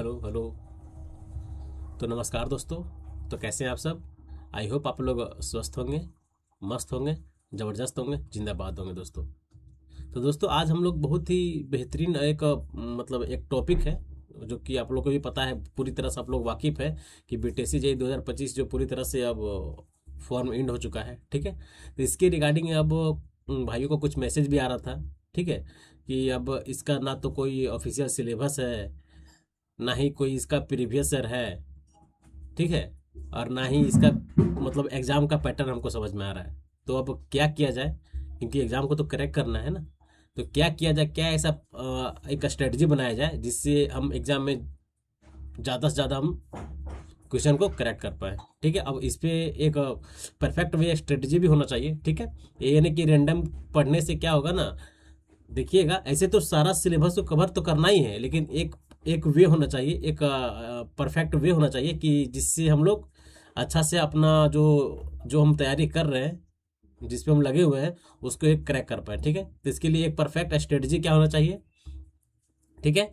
Hello hello. तो नमस्कार दोस्तों। तो कैसे हैं आप सब? आई होप आप लोग स्वस्थ होंगे, मस्त होंगे, ज़बरदस्त होंगे, जिंदाबाद होंगे दोस्तों। तो दोस्तों आज हम लोग बहुत ही बेहतरीन एक मतलब एक टॉपिक है जो कि आप लोग को भी पता है, पूरी तरह से आप लोग वाकिफ़ है कि बीटीएससी जेईई 2025 जो पूरी तरह से अब फॉर्म एंड हो चुका है। ठीक है, तो इसके रिगार्डिंग अब भाइयों को कुछ मैसेज भी आ रहा था। ठीक है, कि अब इसका ना तो कोई ऑफिशियल सिलेबस है, ना ही कोई इसका प्रीवियस ईयर है। ठीक है, और ना ही इसका मतलब एग्ज़ाम का पैटर्न हमको समझ में आ रहा है। तो अब क्या किया जाए, क्योंकि एग्ज़ाम को तो करेक्ट करना है ना। तो क्या किया जाए, क्या ऐसा एक स्ट्रेटजी बनाया जाए जिससे हम एग्ज़ाम में ज़्यादा से ज़्यादा हम क्वेश्चन को करेक्ट कर पाए। ठीक है, अब इस पे एक परफेक्ट वे स्ट्रेटजी भी होना चाहिए। ठीक है, ये यानी कि रैंडम पढ़ने से क्या होगा ना, देखिएगा ऐसे तो सारा सिलेबस को कवर तो करना ही है, लेकिन एक एक वे होना चाहिए, एक परफेक्ट वे होना चाहिए कि जिससे हम लोग अच्छा से अपना जो जो हम तैयारी कर रहे हैं, जिस पे हम लगे हुए हैं, उसको एक क्रैक कर पाए। ठीक है, तो इसके लिए एक परफेक्ट स्ट्रेटजी क्या होना चाहिए। ठीक है,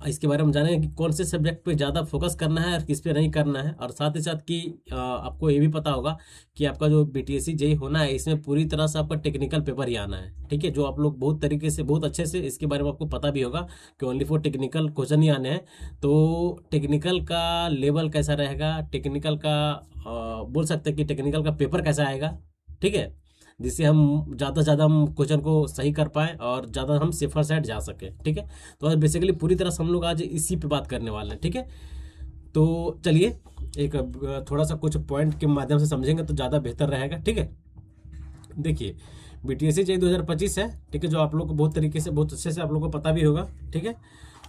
इसके बारे में जानेंगे कि कौन से सब्जेक्ट पे ज़्यादा फोकस करना है और किस पे नहीं करना है। और साथ ही साथ कि आपको ये भी पता होगा कि आपका जो बीटीएससी जेईई होना है, इसमें पूरी तरह से आपका टेक्निकल पेपर ही आना है। ठीक है, जो आप लोग बहुत तरीके से, बहुत अच्छे से इसके बारे में आपको पता भी होगा कि ओनली फॉर टेक्निकल क्वेश्चन ही आने हैं। तो टेक्निकल का लेवल कैसा रहेगा, टेक्निकल का बोल सकते हैं कि टेक्निकल का पेपर कैसा आएगा। ठीक है, जिससे हम ज़्यादा से ज़्यादा हम क्वेश्चन को सही कर पाएँ और ज़्यादा हम सेफर साइड जा सकें। ठीक है, तो आज बेसिकली पूरी तरह से हम लोग आज इसी पे बात करने वाले हैं। ठीक है, तो चलिए एक थोड़ा सा कुछ पॉइंट के माध्यम से समझेंगे तो ज़्यादा बेहतर रहेगा। ठीक है, देखिए बीटीएससी जेईई 2025 है। ठीक है, जो आप लोग को बहुत तरीके से, बहुत अच्छे से आप लोग को पता भी होगा। ठीक है,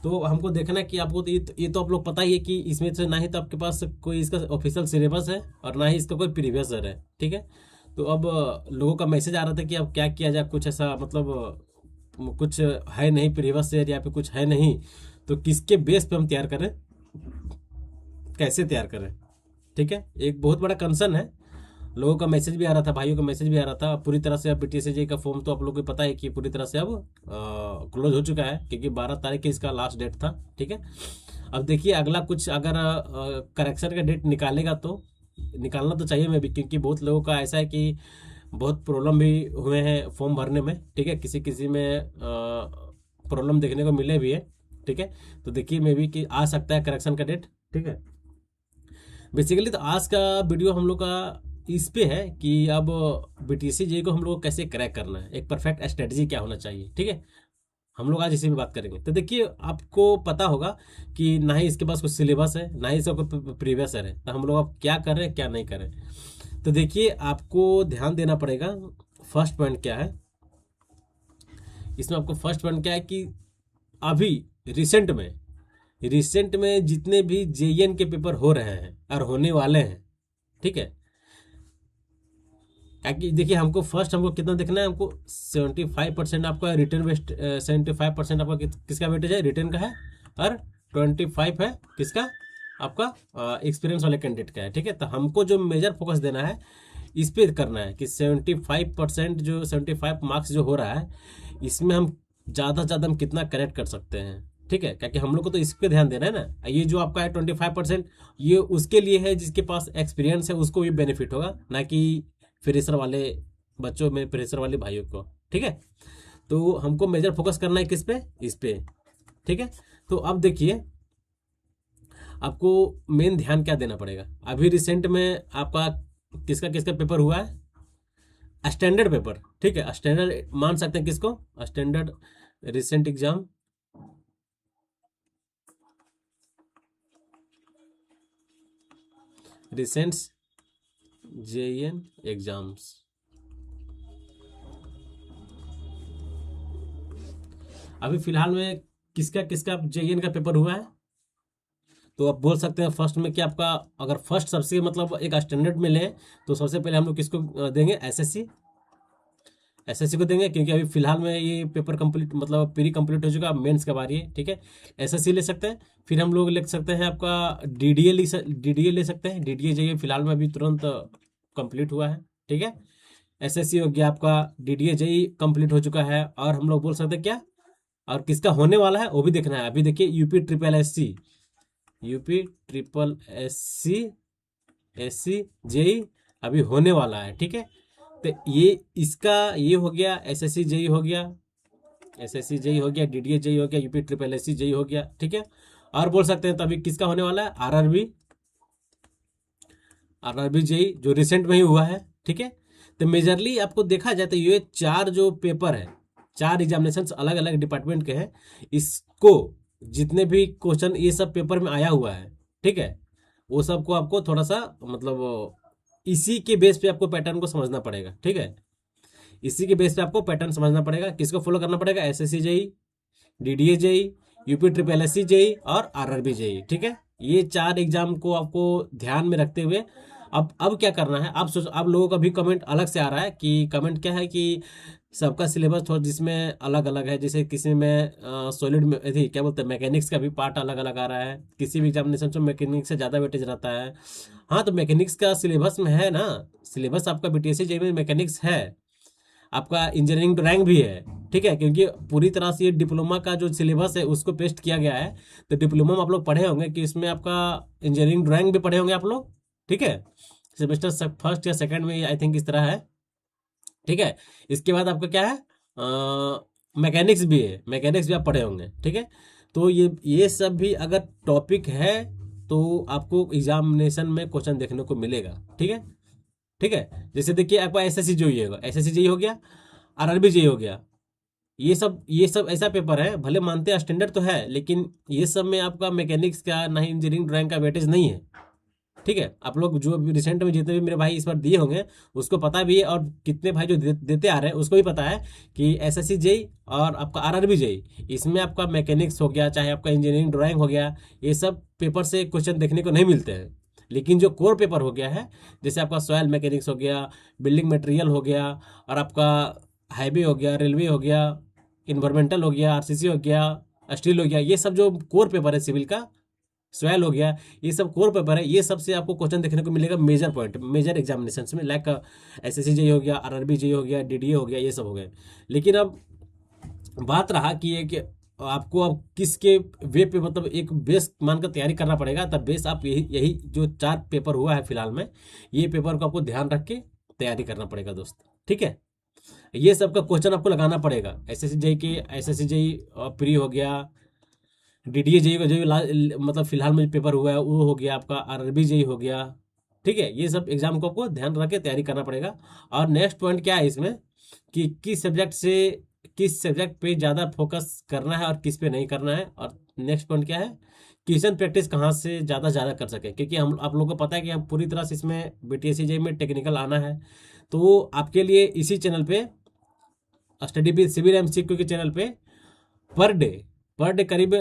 तो हमको देखना है कि आपको तो ये तो आप लोग पता ही है कि इसमें से ना ही तो आपके पास कोई इसका ऑफिशियल सिलेबस है और ना ही इसका कोई प्रीवियस ईयर है। ठीक है, तो अब लोगों का मैसेज आ रहा था कि अब क्या किया जाए, कुछ ऐसा मतलब कुछ है नहीं प्रीवियस ईयर या फिर कुछ है नहीं, तो किसके बेस पे हम तैयार करें, कैसे तैयार करें। ठीक है, एक बहुत बड़ा कंसर्न है। लोगों का मैसेज भी आ रहा था, भाइयों का मैसेज भी आ रहा था। पूरी तरह से अब बीटीएससी जेईई का फॉर्म तो आप लोगों को पता है कि पूरी तरह से अब क्लोज हो चुका है, क्योंकि 12 तारीख की इसका लास्ट डेट था। ठीक है, अब देखिए अगला कुछ अगर करेक्शन का डेट निकालेगा तो निकालना तो चाहिए मैं भी, क्योंकि बहुत लोगों का ऐसा है कि बहुत प्रॉब्लम भी हुए हैं फॉर्म भरने में। ठीक है, किसी किसी में प्रॉब्लम देखने को मिले भी है। ठीक है, तो देखिए मे भी कि आ सकता है करेक्शन का डेट। ठीक है, बेसिकली तो आज का वीडियो हम लोग का इस पे है कि अब बीटीएससी जेईई को हम लोग को कैसे क्रैक करना है, एक परफेक्ट स्ट्रेटजी क्या होना चाहिए। ठीक है, हम लोग आज इसी पे बात करेंगे। तो देखिए आपको पता होगा कि ना ही इसके पास कुछ सिलेबस है, ना ही इसका कोई प्रीवियस है, तो हम लोग अब क्या कर रहे हैं क्या नहीं कर रहे हैं। तो देखिए आपको ध्यान देना पड़ेगा। फर्स्ट पॉइंट क्या है इसमें, आपको फर्स्ट पॉइंट क्या है कि अभी रिसेंट में जितने भी जेईएन के पेपर हो रहे हैं और होने वाले हैं। ठीक है, ताकि देखिए हमको कितना देखना है, हमको 75% आपका रिटर्न बेस्ड, 75% आपका किसका वेटेज है, रिटर्न का है, और 25 है किसका, आपका एक्सपीरियंस वाले कैंडिडेट का है। ठीक है, तो हमको जो मेजर फोकस देना है इस पे करना है कि 75% जो 75 मार्क्स जो हो रहा है, इसमें हम ज़्यादा से ज़्यादा हम कितना करेक्ट कर सकते हैं। ठीक है, क्योंकि हम लोग को तो इस पे ध्यान देना है ना। ये जो आपका है 25%, ये उसके लिए है जिसके पास एक्सपीरियंस है, उसको भी बेनिफिट होगा, ना कि फ्रेशर वाले बच्चों में, फ्रेशर वाले भाइयों को। ठीक है, तो हमको मेजर फोकस करना है किस पे, इस पे। ठीक है, तो अब देखिए आपको मेन ध्यान क्या देना पड़ेगा। अभी रिसेंट में आपका किसका किसका पेपर हुआ है, स्टैंडर्ड पेपर। ठीक है, स्टैंडर्ड मान सकते हैं किसको, standard recent exam, recent JEN exams. अभी फिलहाल में किसका किसका जेईएन का पेपर हुआ है, तो आप बोल सकते हैं फर्स्ट में कि आपका अगर फर्स्ट सबसे मतलब एक स्टैंडर्ड में लें तो सबसे पहले हम लोग किसको देंगे, एसएससी को देंगे, क्योंकि अभी फिलहाल में ये पेपर कंप्लीट मतलब प्री कंप्लीट हो चुका, मेंस का बारी है। ठीक है, एसएससी ले सकते हैं। फिर हम लोग ले सकते हैं आपका डीडीए ले सकते हैं। डीडीए जेईई फिलहाल में अभी तुरंत कंप्लीट हुआ है। ठीक है, एसएससी हो गया आपका, डीडीए जेईई कंप्लीट हो चुका है, और हम लोग बोल सकते हैं क्या, और किसका होने वाला है वो भी देखना है। अभी देखिए UP triple S C JE अभी होने वाला है, ठीक है। तो ये इसका ये हो गया, एसएससी जेई हो गया, डीडीए जेई हो गया, UP triple S C JE हो गया, ठीक है। और बोल सकते हैं तो अभी किसका होने वाला है, आरआरबी जेई जो रिसेंट में ही हुआ है, ठीक है। तो मेजरली आपको देखा जाए तो ये 4 जो पेपर है, 4 एग्जामिनेशन अलग अलग डिपार्टमेंट के हैं। इसको जितने भी क्वेश्चन ये सब पेपर में आया हुआ है, ठीक है, वो सबको आपको थोड़ा सा मतलब इसी के बेस पे आपको पैटर्न को समझना पड़ेगा, ठीक है। इसी के बेस पे आपको पैटर्न समझना पड़ेगा। किसको फॉलो करना पड़ेगा, SSC JE, DDA JE, UP triple S C JE और आरआरबी जेई, ठीक है। ये 4 एग्जाम को आपको ध्यान में रखते हुए अब क्या करना है। अब लोगों का भी कमेंट अलग से आ रहा है कि कमेंट क्या है कि सबका सिलेबस थोड़ा जिसमें अलग अलग है, जैसे किसी में सॉलिड में थी क्या बोलते हैं मैकेनिक्स का भी पार्ट अलग अलग आ रहा है, किसी भी एग्जामिनेशन में मैकेनिक्स से ज़्यादा वेटेज रहता है। हाँ तो मैकेनिक्स का सिलेबस में है ना, सिलेबस आपका बीटीएससी जेई में मैकेनिक्स है, आपका इंजीनियरिंग ड्राइंग भी है, ठीक है। क्योंकि पूरी तरह से ये डिप्लोमा का जो सिलेबस है उसको पेस्ट किया गया है। तो डिप्लोमा में आप लोग पढ़े होंगे कि इसमें आपका इंजीनियरिंग ड्राइंग भी पढ़े होंगे आप लोग, ठीक है। सेमेस्टर फर्स्ट या सेकंड में आई थिंक इस तरह है, ठीक है। इसके बाद आपका क्या है, मैकेनिक्स भी है, मैकेनिक्स भी आप पढ़े होंगे, ठीक है। तो ये सब भी अगर टॉपिक है तो आपको एग्जामिनेशन में क्वेश्चन देखने को मिलेगा, ठीक है, ठीक है। जैसे देखिए आपका एसएससी जेईई होगा, एसएससी जेईई हो गया, आरआरबी जेईई हो गया, ये सब ऐसा पेपर है, भले मानते हैं स्टैंडर्ड तो है, लेकिन ये सब में आपका मैकेनिक्स का ना ही इंजीनियरिंग ड्राइंग का वेटेज नहीं है, ठीक है। आप लोग जो भी रिसेंट में जितने भी मेरे भाई इस बार दिए होंगे उसको पता भी है, और कितने भाई जो देते आ रहे हैं उसको भी पता है कि एसएससी जेई और आपका आरआरबी जेई इसमें आपका मैकेनिक्स हो गया, चाहे आपका इंजीनियरिंग ड्राइंग हो गया, ये सब पेपर से क्वेश्चन देखने को नहीं मिलते हैं। लेकिन जो कोर पेपर हो गया है, जैसे आपका सॉयल मैकेनिक्स हो गया, बिल्डिंग मटेरियल हो गया, और आपका हाईवे हो गया, रेलवे हो गया, इन्वायरमेंटल हो गया, आरसीसी हो गया, स्टील हो गया, ये सब जो कोर पेपर है सिविल का, सॉयल हो गया, ये सब कोर पेपर है। ये सब से आपको क्वेश्चन देखने को मिलेगा मेजर पॉइंट, मेजर एग्जामिनेशन में, लाइक एसएससी जेईई हो गया, आरआरबी जेईई हो गया, डीडीए हो गया, ये सब हो गए। लेकिन अब बात रहा कि ये कि आपको अब किसके वे पे मतलब एक बेस मानकर तैयारी करना पड़ेगा। तब बेस आप यही यही जो 4 पेपर हुआ है फिलहाल में, ये पेपर को आपको ध्यान रख के तैयारी करना पड़ेगा दोस्त, ठीक है। ये सब का क्वेश्चन आपको लगाना पड़ेगा, एसएससी जेईई के, एसएससी जेईई प्री हो गया, डीडीए जेईई का जो मतलब फिलहाल में पेपर हुआ है वो हो गया, आपका आरआरबी जेईई हो गया, ठीक है। ये सब एग्जाम को आपको ध्यान रख के तैयारी करना पड़ेगा। और नेक्स्ट पॉइंट क्या है इसमें कि किस सब्जेक्ट पे ज़्यादा फोकस करना है और किस पे नहीं करना है। और नेक्स्ट पॉइंट क्या है, क्वेश्चन प्रैक्टिस कहाँ से ज़्यादा कर सके, क्योंकि हम आप लोगों को पता है कि हम पूरी तरह से इसमें बीटीएससी जेईई में टेक्निकल आना है। तो आपके लिए इसी चैनल पे स्टडी विद सिविल एमसीक्यू के चैनल पे पर डे करीब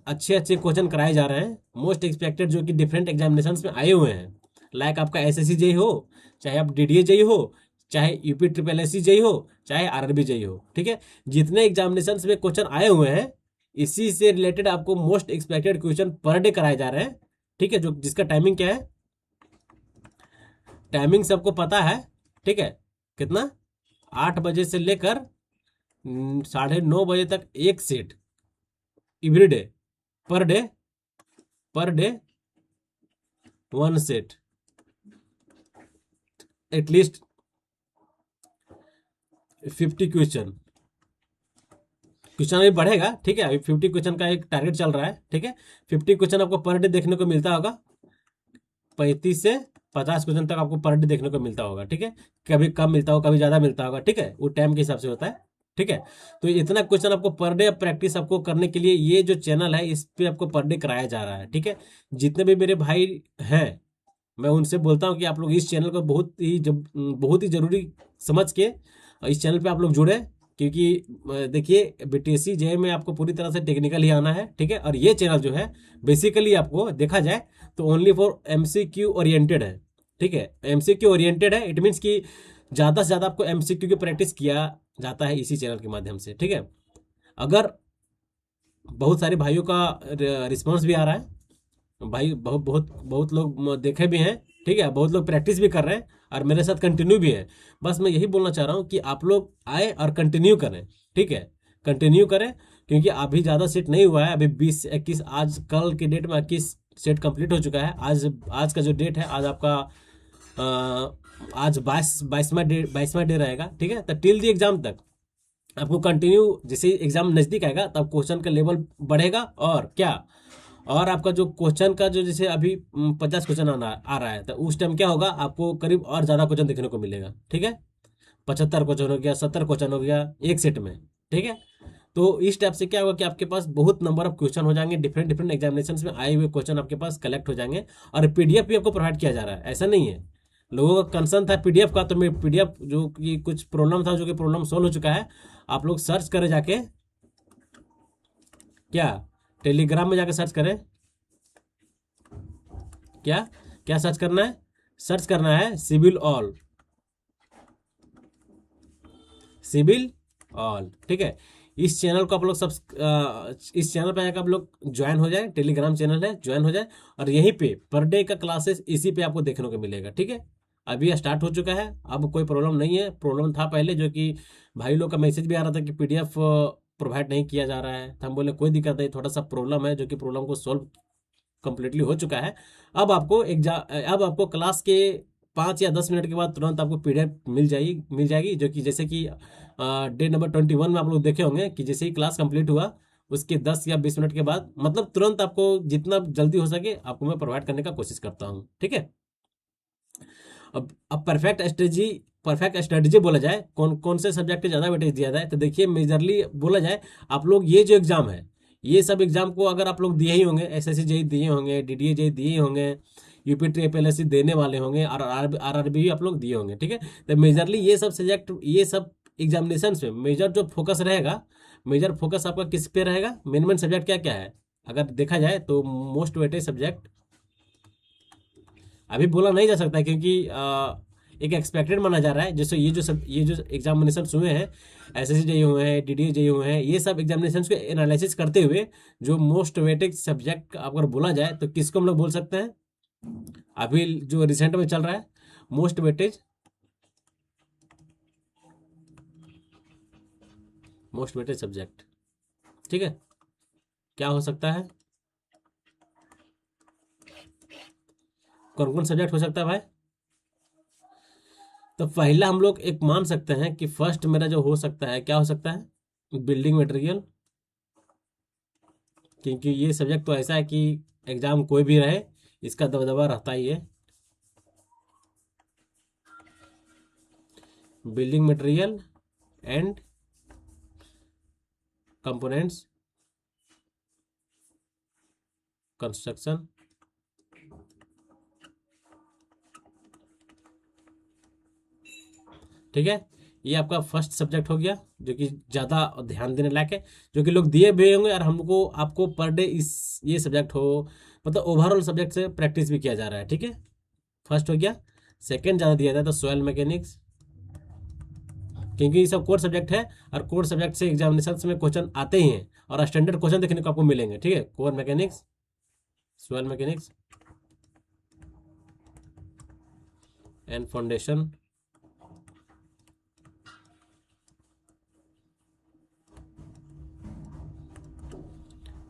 अच्छे क्वेश्चन कराए जा रहे हैं, मोस्ट एक्सपेक्टेड जो कि डिफरेंट एग्जामिनेशंस में आए हुए हैं। लाइक आपका एसएससी जेईई हो, चाहे आप डीडीए जेईई हो, चाहे UP triple S C JE हो, चाहे आरआरबी जेईई हो, ठीक है। जितने एग्जामिनेशंस में क्वेश्चन आए हुए हैं इसी से रिलेटेड आपको most expected question per day कराए जा रहे हैं, ठीक है। जो जिसका टाइमिंग क्या है, टाइमिंग सबको पता है, ठीक है। कितना, 8 बजे से लेकर 9:30 बजे तक एक set every day, per day 1 set, at least 50 question अभी बढ़ेगा, ठीक है। अभी 50 क्वेश्चन का एक टारगेट चल रहा है, ठीक है। 50 क्वेश्चन आपको पर डे देखने को मिलता होगा, 35 से 50 क्वेश्चन तक आपको पर डे देखने को मिलता होगा, ठीक है। कभी कम मिलता होगा, कभी ज़्यादा मिलता होगा, ठीक है, वो टाइम के हिसाब से होता है, ठीक है। तो इतना क्वेश्चन आपको पर डे प्रैक्टिस आपको करने के लिए ये जो चैनल है इस पे आपको पर डे कराया जा रहा है, ठीक है। जितने भी मेरे भाई हैं मैं उनसे बोलता हूँ कि आप लोग इस चैनल को बहुत ही ज़रूरी समझ के इस चैनल पे आप लोग जुड़े, क्योंकि देखिए बीटीएससी जेईई में आपको पूरी तरह से टेक्निकल ही आना है, ठीक है। और ये चैनल जो है बेसिकली आपको देखा जाए तो ओनली फॉर एमसीक्यू ओरिएंटेड है, ठीक है। एमसीक्यू ओरिएंटेड है, इट मीन्स कि ज़्यादा से ज़्यादा आपको एमसीक्यू की प्रैक्टिस किया जाता है इसी चैनल के माध्यम से, ठीक है। अगर बहुत सारे भाइयों का रिस्पॉन्स भी आ रहा है, भाई बहुत लोग देखे भी हैं, ठीक है, बहुत लोग प्रैक्टिस भी कर रहे हैं और मेरे साथ कंटिन्यू भी है। बस मैं यही बोलना चाह रहा हूँ कि आप लोग आए और कंटिन्यू करें, ठीक है, कंटिन्यू करें। क्योंकि अभी ज़्यादा सेट नहीं हुआ है, अभी 20 21 आज कल के डेट में 21 सेट कंप्लीट हो चुका है। आज आज का जो डेट है, आज आपका आज 22वां डे रहेगा, ठीक है। तो टिल दी एग्जाम तक आपको कंटिन्यू, जैसे एग्जाम नज़दीक आएगा तब क्वेश्चन का लेवल बढ़ेगा। और क्या, और आपका जो क्वेश्चन का जो, जैसे अभी 50 क्वेश्चन आ रहा है, तो उस टाइम क्या होगा, आपको करीब और ज़्यादा क्वेश्चन देखने को मिलेगा, ठीक है। 75 क्वेश्चन हो गया, 70 क्वेश्चन हो गया एक सेट में, ठीक है। तो इस टाइप से क्या होगा कि आपके पास बहुत नंबर ऑफ क्वेश्चन हो जाएंगे, डिफरेंट डिफरेंट एग्जामिनेशन में आए हुए क्वेश्चन आपके पास कलेक्ट हो जाएंगे। और पीडीएफ भी आपको प्रोवाइड किया जा रहा है, ऐसा नहीं है। लोगों का कंसर्न था पीडीएफ का, तो मैं पीडीएफ जो कि कुछ प्रॉब्लम था, जो कि प्रॉब्लम सोल्व हो चुका है। आप लोग सर्च करें जाके, क्या टेलीग्राम में जाके सर्च करें, क्या क्या सर्च करना है, सर्च करना है सिविल ऑल, सिविल ऑल, ठीक है। इस चैनल को आप लोग सब, इस चैनल पे जाकर आप लोग ज्वाइन हो जाए, टेलीग्राम चैनल है, ज्वाइन हो जाए। और यहीं पे पर डे का क्लासेस इसी पे आपको देखने को मिलेगा, ठीक है। अभी यह स्टार्ट हो चुका है, अब कोई प्रॉब्लम नहीं है। प्रॉब्लम था पहले, जो कि भाई लोग का मैसेज भी आ रहा था कि पीडीएफ प्रोवाइड नहीं किया जा रहा है, तो हम बोले कोई दिक्कत नहीं, थोड़ा सा प्रॉब्लम है, जो कि प्रॉब्लम को सॉल्व कंप्लीटली हो चुका है। अब आपको क्लास के 5 या 10 मिनट के बाद तुरंत आपको पीडीएफ मिल जाएगी, जो कि जैसे कि डे नंबर 21 में आप लोग देखे होंगे कि जैसे ही क्लास कंप्लीट हुआ उसके 10 या 20 मिनट के बाद, मतलब तुरंत आपको जितना जल्दी हो सके आपको मैं प्रोवाइड करने का कोशिश करता हूँ, ठीक है। अब परफेक्ट स्ट्रेटजी बोला जाए, कौन कौन से सब्जेक्ट को ज़्यादा वेटेज दिया जाए, तो देखिए मेजरली बोला जाए, आप लोग ये जो एग्ज़ाम है, ये सब एग्ज़ाम को अगर आप लोग दिए ही होंगे, एसएससी जेई दिए होंगे, डीडीए जेई दिए होंगे, यूपी ट्रिपलएससी देने वाले होंगे, और आरआरबी भी आप लोग दिए होंगे, ठीक है। तो मेजरली ये सब सब्जेक्ट, ये सब एग्जामिनेशन में मेजर जो फोकस रहेगा, मेजर फोकस आपका किस पे रहेगा, मेन मेन सब्जेक्ट क्या क्या है, अगर देखा जाए तो मोस्ट वेटेज सब्जेक्ट अभी बोला नहीं जा सकता है, क्योंकि एक एक्सपेक्टेड माना जा रहा है। जैसे ये जो एग्जामिनेशन हुए हैं, एसएससी जेई हुए हैं, डीडीए जेई हुए हैं, ये सब एग्जामिनेशन को एनालिसिस करते हुए जो मोस्ट वेटेज सब्जेक्ट अगर बोला जाए तो किसको हम लोग बोल सकते हैं, अभी जो रिसेंट में चल रहा है मोस्ट वेटेज, सब्जेक्ट, ठीक है। क्या हो सकता है, कौन कौन सब्जेक्ट हो सकता है भाई। तो पहला हम लोग एक मान सकते हैं कि फर्स्ट मेरा जो हो सकता है, क्या हो सकता है, बिल्डिंग मटेरियल, क्योंकि ये सब्जेक्ट तो ऐसा है कि एग्जाम कोई भी रहे इसका दबदबा रहता ही है। Building material and components construction, ठीक है। ये आपका फर्स्ट सब्जेक्ट हो गया, जो कि ज़्यादा ध्यान देने लायक है, जो कि लोग दिए भी होंगे, और हमको आपको पर डे इस ये सब्जेक्ट हो, मतलब ओवरऑल सब्जेक्ट से प्रैक्टिस भी किया जा रहा है, ठीक है। फर्स्ट हो गया। सेकंड ज़्यादा दिया जाता है सॉइल मैकेनिक्स, क्योंकि ये सब कोर सब्जेक्ट है, और कोर सब्जेक्ट से एग्जामिनेशन में क्वेश्चन आते ही हैं, और स्टैंडर्ड क्वेश्चन देखने को आपको मिलेंगे, ठीक है। Core mechanics, soil mechanics and foundation,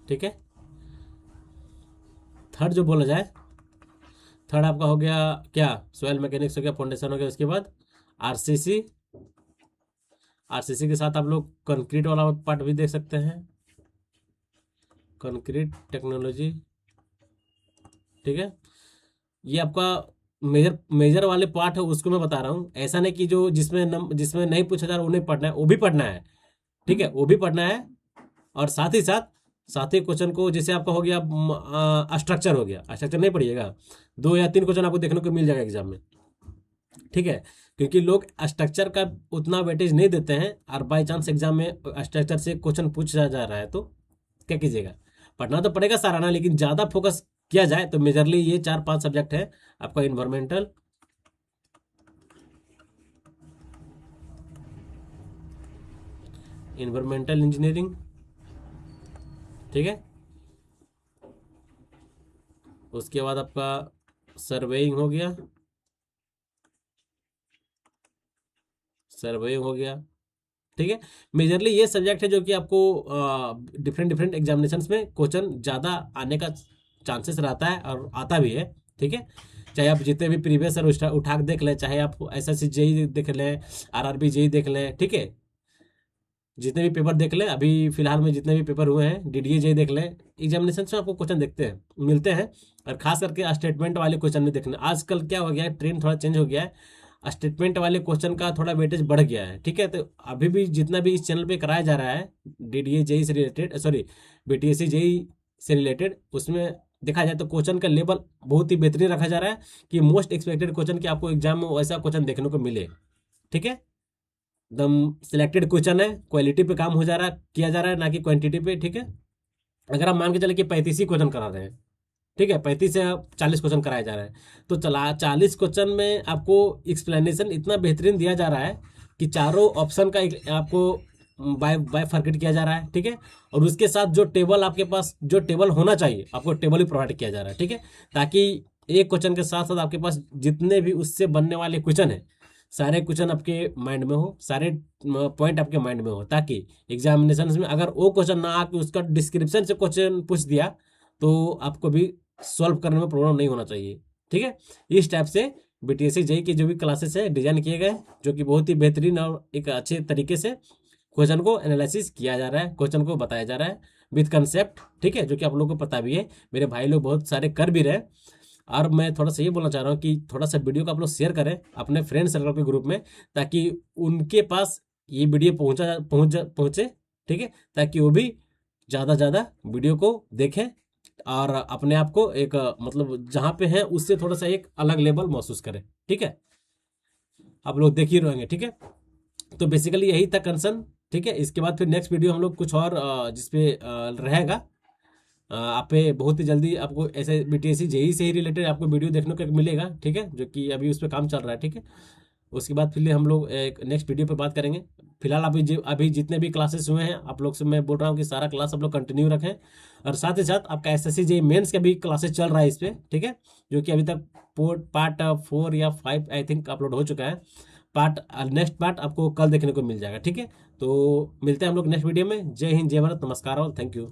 ठीक है। थर्ड जो बोला जाए, थर्ड आपका हो गया क्या, सॉइल मैकेनिक्स हो गया, फाउंडेशन हो गया, उसके बाद आरसीसी, आरसीसी के साथ आप लोग कंक्रीट वाला पार्ट भी देख सकते हैं, कंक्रीट टेक्नोलॉजी, ठीक है। ये आपका मेजर मेजर वाले पार्ट है, उसको मैं बता रहा हूँ। ऐसा नहीं कि जो जिसमें नहीं पूछा जा रहा उन्हें पढ़ना है, वो भी पढ़ना है, ठीक है, वो भी पढ़ना है। और साथ ही क्वेश्चन को, जैसे आपका हो गया स्ट्रक्चर हो गया, स्ट्रक्चर नहीं पढ़िएगा, 2 या 3 क्वेश्चन आपको देखने को मिल जाएगा एग्जाम में, ठीक है। क्योंकि लोग स्ट्रक्चर का उतना वेटेज नहीं देते हैं, और बाई चांस एग्जाम में स्ट्रक्चर से क्वेश्चन पूछा जा रहा है तो क्या कीजिएगा, पढ़ना तो पड़ेगा साराना, लेकिन ज़्यादा फोकस किया जाए तो मेजरली ये 4 5 सब्जेक्ट है आपका। इन्वायरमेंटल इंजीनियरिंग, ठीक है। उसके बाद आपका सर्वेइंग हो गया, सर्वेइंग हो गया, ठीक है। मेजरली ये सब्जेक्ट है जो कि आपको डिफरेंट डिफरेंट एग्जामिनेशंस में क्वेश्चन ज़्यादा आने का चांसेस रहता है और आता भी है, ठीक है। चाहे आप जितने भी प्रीवियस ईयर उठा के देख लें, चाहे आप एसएससी जेई देख लें, आरआरबी जेई देख लें, ठीक है, जितने भी पेपर देख लें, अभी फिलहाल में जितने भी पेपर हुए हैं, डीडीए जेई देख लें, एग्जामिनेशन में आपको क्वेश्चन देखते हैं, मिलते हैं। और खास करके स्टेटमेंट वाले क्वेश्चन में देखना, आजकल क्या हो गया है, ट्रेंड थोड़ा चेंज हो गया है, स्टेटमेंट वाले क्वेश्चन का थोड़ा वेटेज बढ़ गया है, ठीक है। तो अभी भी जितना भी इस चैनल पे कराया जा रहा है डीडीए जेई से रिलेटेड, सॉरी बीटीएससी जेई से रिलेटेड, उसमें देखा जाए तो क्वेश्चन का लेवल बहुत ही बेहतरीन रखा जा रहा है कि मोस्ट एक्सपेक्टेड क्वेश्चन कि आपको एग्जाम में वैसा क्वेश्चन देखने को मिले, ठीक है। एकदम सिलेक्टेड क्वेश्चन है, क्वालिटी पे काम हो जा रहा है, किया जा रहा है, ना कि क्वांटिटी पे, ठीक है। अगर आप मान के चले कि 35 ही क्वेश्चन करा रहे हैं, ठीक है, 35 से 40 क्वेश्चन कराए जा रहे हैं, तो चला 40 क्वेश्चन में आपको एक्सप्लेनेशन इतना बेहतरीन दिया जा रहा है कि चारों ऑप्शन का आपको बाय बाय फॉरगेट किया जा रहा है, ठीक है। और उसके साथ जो टेबल आपके पास, जो टेबल होना चाहिए आपको टेबल भी प्रोवाइड किया जा रहा है, ठीक है, ताकि एक क्वेश्चन के साथ साथ आपके पास जितने भी उससे बनने वाले क्वेश्चन है, सारे क्वेश्चन आपके माइंड में हो, सारे पॉइंट आपके माइंड में हो, ताकि एग्जामिनेशन में अगर वो क्वेश्चन ना आके उसका डिस्क्रिप्शन से क्वेश्चन पूछ दिया तो आपको भी सॉल्व करने में प्रॉब्लम नहीं होना चाहिए, ठीक है। इस टाइप से बीटीएससी जेई के जो भी क्लासेस है डिजाइन किए गए, जो कि बहुत ही बेहतरीन और एक अच्छे तरीके से क्वेश्चन को एनालिसिस किया जा रहा है, क्वेश्चन को बताया जा रहा है विद कंसेप्ट, ठीक है, जो कि आप लोगों को पता भी है, मेरे भाई लोग बहुत सारे कर भी रहे। और मैं थोड़ा सा ये बोलना चाह रहा हूँ कि थोड़ा सा वीडियो को आप लोग शेयर करें अपने फ्रेंड सर्कल के ग्रुप में, ताकि उनके पास ये वीडियो पहुँचे, ठीक है, ताकि वो भी ज़्यादा ज़्यादा वीडियो को देखें और अपने आप को एक मतलब जहाँ पे हैं उससे थोड़ा सा एक अलग लेवल महसूस करें, ठीक है। आप लोग देख ही रहेंगे, ठीक है। तो बेसिकली यही था कंसर्न, ठीक है। इसके बाद फिर नेक्स्ट वीडियो हम लोग कुछ और जिसपे रहेगा, आप पे बहुत ही जल्दी आपको ऐसे बीटीएससी जेई से ही रिलेटेड आपको वीडियो देखने को मिलेगा, ठीक है, जो कि अभी उस पर काम चल रहा है, ठीक है। उसके बाद फिर हम लोग एक नेक्स्ट वीडियो पे बात करेंगे। फिलहाल अभी जितने भी क्लासेस हुए हैं आप लोग से मैं बोल रहा हूँ कि सारा क्लास आप लोग कंटिन्यू रखें, और साथ ही साथ आपका एसएससी जेई मेंस का भी क्लासेस चल रहा है इस पर, ठीक है, जो कि अभी तक पार्ट 4 या 5 आई थिंक अपलोड हो चुका है। नेक्स्ट पार्ट आपको कल देखने को मिल जाएगा, ठीक है। तो मिलते हैं हम लोग नेक्स्ट वीडियो में। जय हिंद, जय भारत, नमस्कार और थैंक यू।